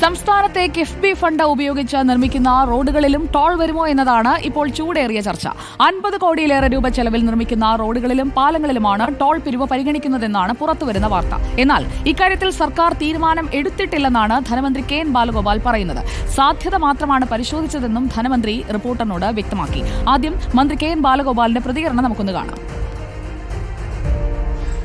സംസ്ഥാനത്തെ കിഫ്ബി ഫണ്ട് ഉപയോഗിച്ച് നിർമ്മിക്കുന്ന റോഡുകളിലും ടോൾ വരുമോ എന്നതാണ് ഇപ്പോൾ ചൂടേറിയ ചർച്ച. 50 കോടിയിലേറെ രൂപ ചെലവിൽ നിർമ്മിക്കുന്ന റോഡുകളിലും പാലങ്ങളിലുമാണ് ടോൾ പിരിവ് പരിഗണിക്കുന്നതെന്നാണ് പുറത്തുവരുന്ന വാർത്ത. എന്നാൽ ഇക്കാര്യത്തിൽ സർക്കാർ തീരുമാനം എടുത്തിട്ടില്ലെന്നാണ് ധനമന്ത്രി കെ എൻ ബാലഗോപാൽ പറയുന്നത്. സാധ്യത മാത്രമാണ് പരിശോധിച്ചതെന്നും ധനമന്ത്രി റിപ്പോർട്ടറിനോട് വ്യക്തമാക്കി. ആദ്യം മന്ത്രി കെ എൻ ബാലഗോപാലിന്റെ പ്രതികരണം നമുക്കൊന്ന് കാണാം.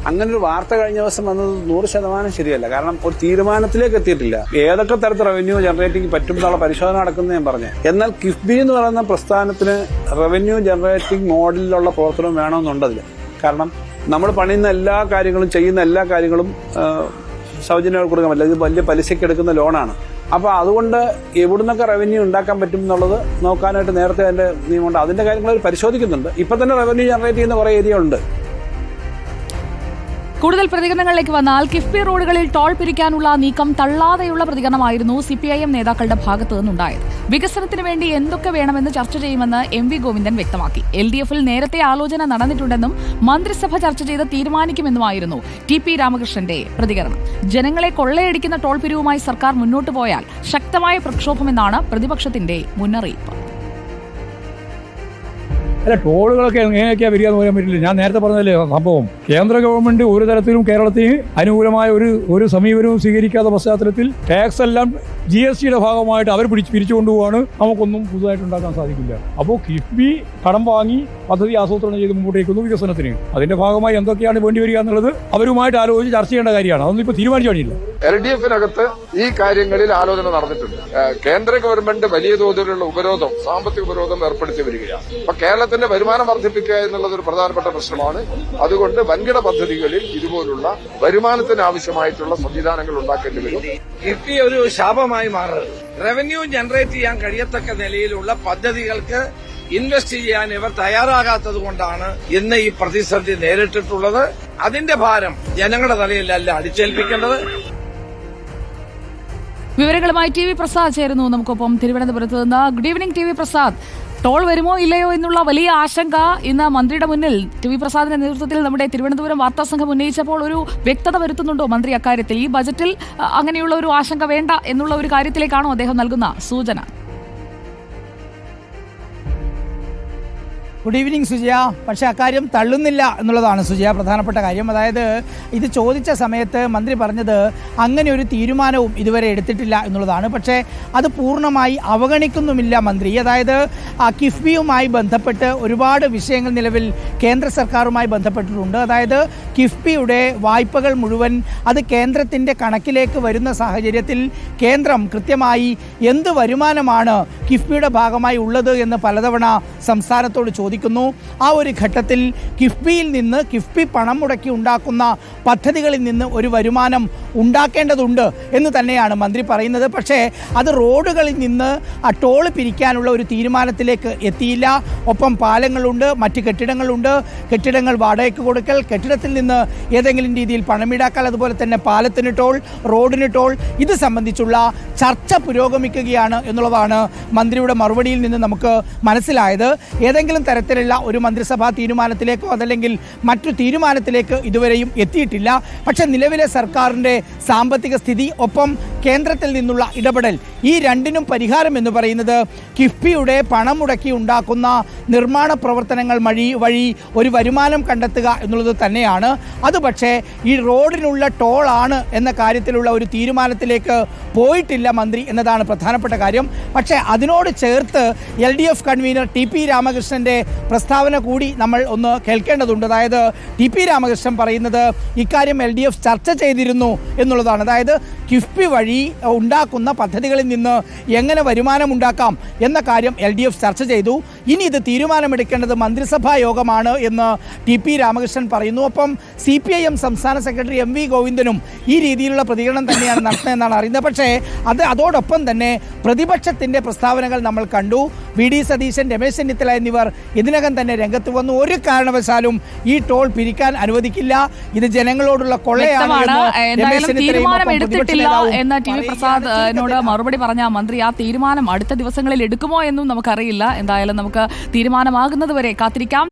അങ്ങനൊരു വാർത്ത കഴിഞ്ഞ ദിവസം വന്നത് 100% ശരിയല്ല. കാരണം ഒരു തീരുമാനത്തിലേക്ക് എത്തിയിട്ടില്ല. ഏതൊക്കെ തരത്തിൽ റവന്യൂ ജനറേറ്റിംഗ് പറ്റും എന്നുള്ള പരിശോധന നടക്കുന്നത് ഞാൻ പറഞ്ഞു. എന്നാൽ കിഫ്ബി എന്ന് പറയുന്ന പ്രസ്ഥാനത്തിന് റവന്യൂ ജനറേറ്റിംഗ് മോഡലിലുള്ള പ്രവർത്തനം വേണമെന്നുണ്ടതില്ല. കാരണം നമ്മൾ പണിയുന്ന എല്ലാ കാര്യങ്ങളും ചെയ്യുന്ന എല്ലാ കാര്യങ്ങളും സൗജന്യമായി കൊടുക്കാൻ പറ്റില്ല. ഇത് വലിയ പലിശയ്ക്ക് എടുക്കുന്ന ലോണാണ്. അപ്പൊ അതുകൊണ്ട് എവിടുന്നൊക്കെ റവന്യൂ ഉണ്ടാക്കാൻ പറ്റും എന്നുള്ളത് നോക്കാനായിട്ട് നേരത്തെ അതിന്റെ നിയമമുണ്ട്. അതിന്റെ കാര്യങ്ങൾ പരിശോധിക്കുന്നുണ്ട്. ഇപ്പൊ തന്നെ റവന്യൂ ജനറേറ്റ് ചെയ്യുന്ന കുറെ ഏരിയ ഉണ്ട്. കൂടുതൽ പ്രതികരണങ്ങളിലേക്ക് വന്നാൽ കിഫ്ബി റോഡുകളിൽ ടോൾ പിരിക്കാനുള്ള നീക്കം തള്ളാതെയുള്ള പ്രതികരണമായിരുന്നു CPIM നേതാക്കളുടെ ഭാഗത്തു നിന്നുണ്ടായത്. വികസനത്തിന് വേണ്ടി എന്തൊക്കെ വേണമെന്ന് ചർച്ച ചെയ്യുമെന്ന് MV ഗോവിന്ദൻ വ്യക്തമാക്കി. LDF-ൽ നേരത്തെ ആലോചന നടന്നിട്ടുണ്ടെന്നും മന്ത്രിസഭ ചർച്ച ചെയ്ത് തീരുമാനിക്കുമെന്നുമായിരുന്നു TP രാമകൃഷ്ണന്റെ പ്രതികരണം. ജനങ്ങളെ കൊള്ളയടിക്കുന്ന ടോൾ പിരിവുമായി സർക്കാർ മുന്നോട്ടു പോയാൽ ശക്തമായ പ്രക്ഷോഭമെന്നാണ് പ്രതിപക്ഷത്തിന്റെ മുന്നറിയിപ്പ്. അല്ല, ടോളുകളൊക്കെ എങ്ങനെയൊക്കെയാണ് വരിക എന്ന് പറയാൻ പറ്റില്ല. ഞാൻ നേരത്തെ പറഞ്ഞതല്ലേ സംഭവം. കേന്ദ്ര ഗവൺമെന്റ് ഒരു തരത്തിലും കേരളത്തിന് അനുകൂലമായ ഒരു സമീപനവും സ്വീകരിക്കാത്ത പശ്ചാത്തലത്തിൽ ടാക്സ് എല്ലാം GSTയുടെ ഭാഗമായിട്ട് അവർ പിരിച്ചു കൊണ്ടുപോവാണ്. നമുക്കൊന്നും പുതുതായിട്ട് ഉണ്ടാക്കാൻ സാധിക്കില്ല. അപ്പോൾ കിഫ്ബി കടം വാങ്ങി പദ്ധതി ആസൂത്രണം ചെയ്ത് മുമ്പോട്ടേക്കുന്നു വികസനത്തിന്. അതിന്റെ ഭാഗമായി എന്തൊക്കെയാണ് വേണ്ടി വരിക എന്നുള്ളത് അവരുമായിട്ട് ആലോചിച്ച് ചർച്ച ചെയ്യേണ്ട കാര്യമാണ്. അതൊന്നും ഇപ്പോൾ തീരുമാനിച്ചു കഴിഞ്ഞില്ല. LDF-നകത്ത് ഈ കാര്യങ്ങളിൽ ആലോചന നടന്നിട്ടുണ്ട്. കേന്ദ്ര ഗവൺമെന്റ് വലിയ തോതിലുള്ള ഉപരോധം, സാമ്പത്തിക ഉപരോധം ഏർപ്പെടുത്തി വരികയാണ്. അപ്പൊ കേരളത്തിന്റെ വരുമാനം വർദ്ധിപ്പിക്കുക എന്നുള്ളത് ഒരു പ്രധാനപ്പെട്ട പ്രശ്നമാണ്. അതുകൊണ്ട് വൻകിട പദ്ധതികളിൽ ഇതുപോലുള്ള വരുമാനത്തിന് ആവശ്യമായിട്ടുള്ള സംവിധാനങ്ങൾ ഉണ്ടാക്കേണ്ടി വരും. കിഫ്ബി ഒരു ശാപമായി മാറുന്നത്. റവന്യൂ ജനറേറ്റ് ചെയ്യാൻ കഴിയത്തക്ക നിലയിലുള്ള പദ്ധതികൾക്ക് ഇൻവെസ്റ്റ് ചെയ്യാൻ ഇവർ തയ്യാറാകാത്തത് കൊണ്ടാണ് ഇന്ന് ഈ പ്രതിസന്ധി നേരിട്ടിട്ടുള്ളത്. അതിന്റെ ഭാരം ജനങ്ങളുടെ തലയിലല്ല അടിച്ചേൽപ്പിക്കേണ്ടത്. വിവരങ്ങളുമായി TV പ്രസാദ് ചേരുന്നു നമുക്കൊപ്പം തിരുവനന്തപുരത്ത് നിന്ന്. Good evening TV Prasad. Toll വരുമോ ഇല്ലയോ എന്നുള്ള വലിയ ആശങ്ക ഇന്ന് മന്ത്രിയുടെ മുന്നിൽ TV പ്രസാദിന്റെ നേതൃത്വത്തിൽ നമ്മുടെ തിരുവനന്തപുരം വാർത്താസംഘം ഉന്നയിച്ചപ്പോൾ ഒരു വ്യക്തത വരുത്തുന്നുണ്ടോ മന്ത്രി അക്കാര്യത്തിൽ? ഈ ബജറ്റിൽ അങ്ങനെയുള്ള ഒരു ആശങ്ക വേണ്ട എന്നുള്ള ഒരു കാര്യത്തിലേക്കാണോ അദ്ദേഹം നൽകുന്ന സൂചന? Good evening Sujaya. പക്ഷേ അക്കാര്യം തള്ളുന്നില്ല എന്നുള്ളതാണ് സുജയ പ്രധാനപ്പെട്ട കാര്യം. അതായത് ഇത് ചോദിച്ച സമയത്ത് മന്ത്രി പറഞ്ഞത് അങ്ങനെ ഒരു തീരുമാനവും ഇതുവരെ എടുത്തിട്ടില്ല എന്നുള്ളതാണ്. പക്ഷേ അത് പൂർണ്ണമായി അവഗണിക്കുന്നുമില്ല മന്ത്രി. അതായത് കിഫ്ബിയുമായി ബന്ധപ്പെട്ട് ഒരുപാട് വിഷയങ്ങൾ നിലവിൽ കേന്ദ്ര സർക്കാരുമായി ബന്ധപ്പെട്ടിട്ടുണ്ട്. അതായത് കിഫ്ബിയുടെ വായ്പകൾ മുഴുവൻ അത് കേന്ദ്രത്തിൻ്റെ കണക്കിലേക്ക് വരുന്ന സാഹചര്യത്തിൽ കേന്ദ്രം കൃത്യമായി എന്ത് വരുമാനമാണ് കിഫ്ബിയുടെ ഭാഗമായി ഉള്ളത് എന്ന് പലതവണ സംസ്ഥാനത്തോട് ചോദിക്കുന്നു. ആ ഒരു ഘട്ടത്തിൽ കിഫ്ബിയിൽ നിന്ന്, കിഫ്ബി പണം മുടക്കി ഉണ്ടാക്കുന്ന പദ്ധതികളിൽ നിന്ന് ഒരു വരുമാനം ഉണ്ടാക്കേണ്ടതുണ്ട് എന്ന് തന്നെയാണ് മന്ത്രി പറയുന്നത്. പക്ഷേ അത് റോഡുകളിൽ നിന്ന് ആ ടോൾ പിരിക്കാനുള്ള ഒരു തീരുമാനത്തിലേക്ക് എത്തിയില്ല. ഒപ്പം പാലങ്ങളുണ്ട്, മറ്റ് കെട്ടിടങ്ങളുണ്ട്, കെട്ടിടങ്ങൾ വാടകയ്ക്ക് കൊടുക്കൽ, കെട്ടിടത്തിൽ നിന്ന് ഏതെങ്കിലും രീതിയിൽ പണമീടാക്കൽ, അതുപോലെ തന്നെ പാലത്തിന് ടോൾ, റോഡിന് ടോൾ, ഇത് സംബന്ധിച്ചുള്ള ചർച്ച പുരോഗമിക്കുകയാണ് എന്നുള്ളതാണ് മന്ത്രിയുടെ മറുപടിയിൽ നിന്ന് നമുക്ക് മനസ്സിലായത്. ഏതെങ്കിലും തരത്തിലുള്ള ഒരു മന്ത്രിസഭാ തീരുമാനത്തിലേക്കോ അതല്ലെങ്കിൽ മറ്റു തീരുമാനത്തിലേക്ക് ഇതുവരെയും എത്തിയിട്ടില്ല. പക്ഷെ നിലവിലെ സർക്കാരിൻ്റെ സാമ്പത്തിക സ്ഥിതി, ഒപ്പം കേന്ദ്രത്തിൽ നിന്നുള്ള ഇടപെടൽ, ഈ രണ്ടിനും പരിഹാരം എന്ന് പറയുന്നത് കിഫ്ബിയുടെ പണം മുടക്കി ഉണ്ടാക്കുന്ന നിർമ്മാണ പ്രവർത്തനങ്ങൾ വഴി ഒരു വരുമാനം കണ്ടെത്തുക എന്നുള്ളത് തന്നെയാണ്. അത് പക്ഷേ ഈ റോഡിനുള്ള ടോൾ ആണ് എന്ന കാര്യത്തിലുള്ള ഒരു തീരുമാനത്തിലേക്ക് പോയിട്ടില്ല മന്ത്രി എന്നതാണ് പ്രധാനപ്പെട്ട കാര്യം. പക്ഷേ അതിനോട് ചേർത്ത് LDF കൺവീനർ TP രാമകൃഷ്ണന്റെ പ്രസ്താവന കൂടി നമ്മൾ ഒന്ന് കേൾക്കേണ്ടതുണ്ട്. അതായത് TP രാമകൃഷ്ണൻ പറയുന്നത് ഇക്കാര്യം LDF ചർച്ച ചെയ്തിരുന്നു എന്നുള്ളതാണ്. അതായത് കിഫ്ബി വഴി ഉണ്ടാക്കുന്ന പദ്ധതികളിൽ നിന്ന് എങ്ങനെ വരുമാനം ഉണ്ടാക്കാം എന്ന കാര്യം LDF ചർച്ച ചെയ്തു. ഇനി ഇത് തീരുമാനമെടുക്കേണ്ടത് മന്ത്രിസഭാ യോഗമാണ് എന്ന് TP രാമകൃഷ്ണൻ പറയുന്നു. ഒപ്പം CPIM സംസ്ഥാന സെക്രട്ടറി MV ഗോവിന്ദനും ഈ രീതിയിലുള്ള പ്രതികരണം തന്നെയാണ് നടത്തുന്നതെന്നാണ് അറിയുന്നത്. പക്ഷേ അതോടൊപ്പം തന്നെ പ്രതിപക്ഷത്തിൻ്റെ പ്രസ്താവനകൾ നമ്മൾ കണ്ടു. VD സതീശൻ, രമേശ് ചെന്നിത്തല എന്നിവർ ഇതിനകം തന്നെ രംഗത്ത് വന്നു. ഒരു കാരണവശാലും ഈ ടോൾ പിരിക്കാൻ അനുവദിക്കില്ല, ഇത് ജനങ്ങളോടുള്ള കൊള്ളയാണ് എന്ന TV പ്രസാദിനോട് മറുപടി പറഞ്ഞ മന്ത്രി ആ തീരുമാനം അടുത്ത ദിവസങ്ങളിൽ എടുക്കുമോ എന്നും നമുക്കറിയില്ല. എന്തായാലും നമുക്ക് തീരുമാനമാകുന്നത് വരെ കാത്തിരിക്കാം.